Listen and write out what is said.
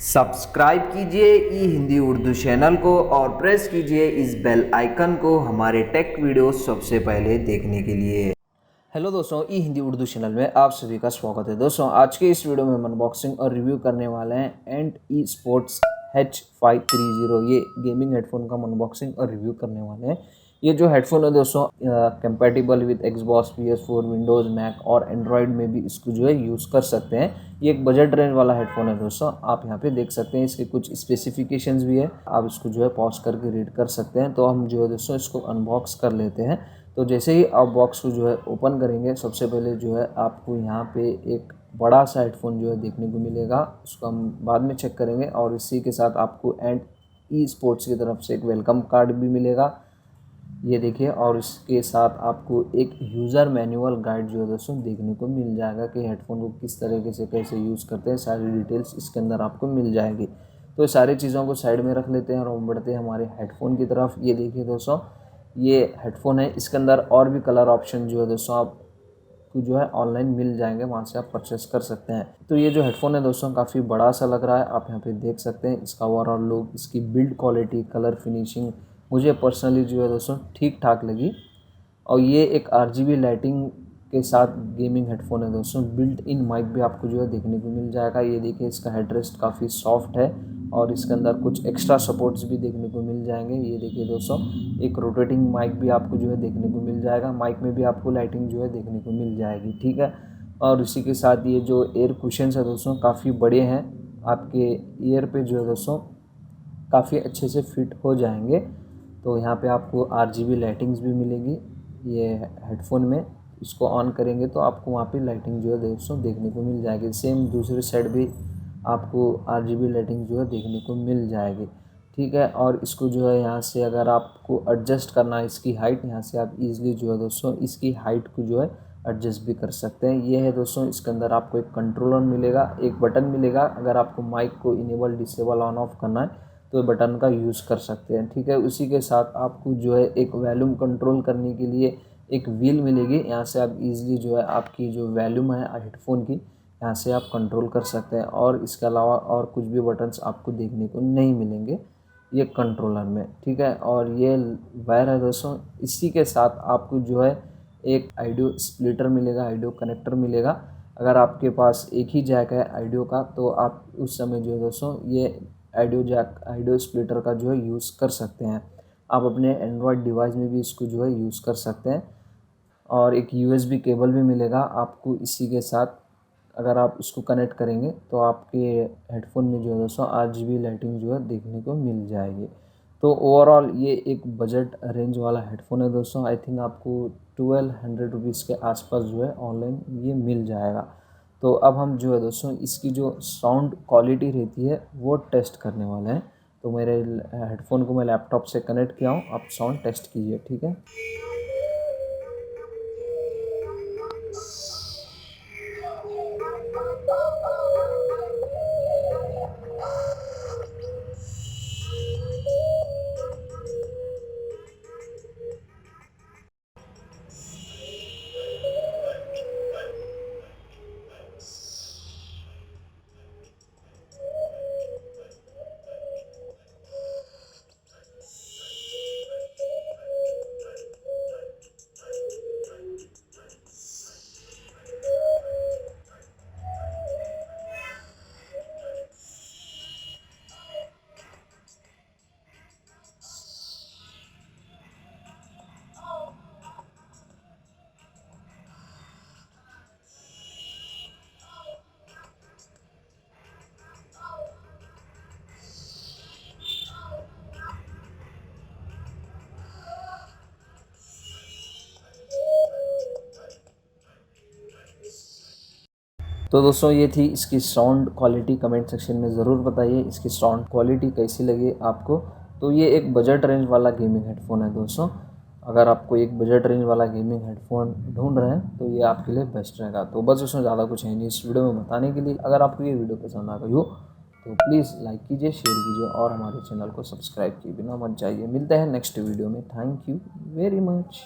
Subscribe कीजिए ई Hindi Urdu channel को और प्रेस कीजिए इस बेल आइकन को हमारे टेक वीडियोस सबसे पहले देखने के लिए। हेलो दोस्तों, ई हिंदी उर्दू चैनल में आप सभी का स्वागत है। दोस्तों, आज के इस वीडियो में हम अनबॉक्सिंग और रिव्यू करने वाले हैं एंड Esports H530। ये गेमिंग हेडफोन का हम अनबॉक्सिंग और रिव्यू करने वाले हैं। ये जो हेडफोन है दोस्तों compatible with Xbox, PS4, Windows, Mac और एंड्रॉयड में भी इसको जो है यूज़ कर सकते हैं। ये एक बजट रेंज वाला हेडफोन है दोस्तों। आप यहाँ पे देख सकते हैं इसके कुछ स्पेसिफिकेशंस भी है, आप इसको जो है पॉज करके रीड कर सकते हैं। तो हम जो है दोस्तों इसको अनबॉक्स कर लेते हैं। तो जैसे ही आप बॉक्स को जो है ओपन करेंगे, सबसे पहले जो है आपको यहाँ पे एक बड़ा सा हेडफोन जो है देखने को मिलेगा। उसको हम बाद में चेक करेंगे। और इसी के साथ आपको एंड Esports की तरफ से एक वेलकम कार्ड भी मिलेगा, ये देखिए। और इसके साथ आपको एक यूज़र मैनुअल गाइड जो है दोस्तों देखने को मिल जाएगा कि हेडफोन को किस तरीके से कैसे यूज़ करते हैं। सारी डिटेल्स इसके अंदर आपको मिल जाएगी। तो सारी चीज़ों को साइड में रख लेते हैं और हम बढ़ते हैं हमारे हेडफोन की तरफ। ये देखिए दोस्तों, ये हेडफोन है। इसके अंदर और भी कलर ऑप्शन जो है दोस्तों आपको जो है ऑनलाइन मिल जाएंगे, वहाँ से आप परचेस कर सकते हैं। तो ये जो हेडफोन है दोस्तों काफ़ी बड़ा सा लग रहा है, आप यहाँ पे देख सकते हैं। इसका ओवरऑल लुक, इसकी बिल्ड क्वालिटी, कलर फिनिशिंग मुझे पर्सनली जो है दोस्तों ठीक ठाक लगी। और ये एक RGB लाइटिंग के साथ गेमिंग हेडफोन है दोस्तों। बिल्ट इन माइक भी आपको जो है देखने को मिल जाएगा। ये देखिए, इसका हेडरेस्ट काफ़ी सॉफ्ट है और इसके अंदर कुछ एक्स्ट्रा सपोर्ट्स भी देखने को मिल जाएंगे। ये देखिए दोस्तों, एक रोटेटिंग माइक भी आपको जो है देखने को मिल जाएगा। माइक में भी आपको लाइटिंग जो है देखने को मिल जाएगी, ठीक है। और इसी के साथ ये जो एयर कुशन्स है दोस्तों काफ़ी बड़े हैं, आपके ईयर पे जो है दोस्तों काफ़ी अच्छे से फिट हो जाएंगे। तो यहाँ पे आपको RGB लाइटिंग्स भी मिलेगी ये हेडफोन में। इसको ऑन करेंगे तो आपको वहाँ पे लाइटिंग जो है दोस्तों देखने को मिल जाएगी। सेम दूसरी साइड भी आपको RGB लाइटिंग जो है देखने को मिल जाएगी, ठीक है। और इसको जो है यहाँ से अगर आपको एडजस्ट करना है इसकी हाइट, यहाँ से आप इजीली जो है दोस्तों इसकी हाइट को जो है एडजस्ट भी कर सकते हैं। ये है दोस्तों, इसके अंदर आपको एक कंट्रोलर मिलेगा, एक बटन मिलेगा। अगर आपको माइक को इनेबल डिसेबल ऑन ऑफ करना है तो बटन का यूज़ कर सकते हैं, ठीक है। उसी के साथ आपको जो है एक वॉल्यूम कंट्रोल करने के लिए एक व्हील मिलेगी। यहाँ से आप इजीली जो है आपकी जो वॉल्यूम है हेडफोन की, यहाँ से आप कंट्रोल कर सकते हैं। और इसके अलावा और कुछ भी बटन्स आपको देखने को नहीं मिलेंगे ये कंट्रोलर में, ठीक है। और ये वायर है दोस्तों। इसी के साथ आपको जो है एक ऑडियो स्प्लिटर मिलेगा, ऑडियो कनेक्टर मिलेगा। अगर आपके पास एक ही जैक है ऑडियो का तो आप उस समय जो है दोस्तों ये ऑडियो स्प्लिटर का जो है यूज़ कर सकते हैं। आप अपने एंड्रॉयड डिवाइस में भी इसको जो है यूज़ कर सकते हैं। और एक USB केबल भी मिलेगा आपको इसी के साथ। अगर आप इसको कनेक्ट करेंगे तो आपके हेडफोन में जो है दोस्तों RGB लाइटिंग जो है देखने को मिल जाएगी। तो ओवरऑल ये एक बजट रेंज वाला हेडफोन है दोस्तों। आई थिंक आपको 1200 रुपीज़ के आसपास जो है ऑनलाइन ये मिल जाएगा। तो अब हम जो है दोस्तों इसकी जो साउंड क्वालिटी रहती है वो टेस्ट करने वाले हैं। तो मेरे हेडफोन को मैं लैपटॉप से कनेक्ट किया हूँ, आप साउंड टेस्ट कीजिए, ठीक है। तो दोस्तों ये थी इसकी साउंड क्वालिटी। कमेंट सेक्शन में ज़रूर बताइए इसकी साउंड क्वालिटी कैसी लगी आपको। तो ये एक बजट रेंज वाला गेमिंग हेडफोन है दोस्तों। अगर आपको एक बजट रेंज वाला गेमिंग हेडफोन ढूंढ रहे हैं तो ये आपके लिए बेस्ट रहेगा। तो बस उसमें ज़्यादा कुछ है नहीं इस वीडियो में बताने के लिए। अगर आपको ये वीडियो पसंद आ गई हो तो प्लीज़ लाइक कीजिए, शेयर कीजिए और हमारे चैनल को सब्सक्राइब किए बिना मत जाइए। मिलते हैं नेक्स्ट वीडियो में। Thank you very much.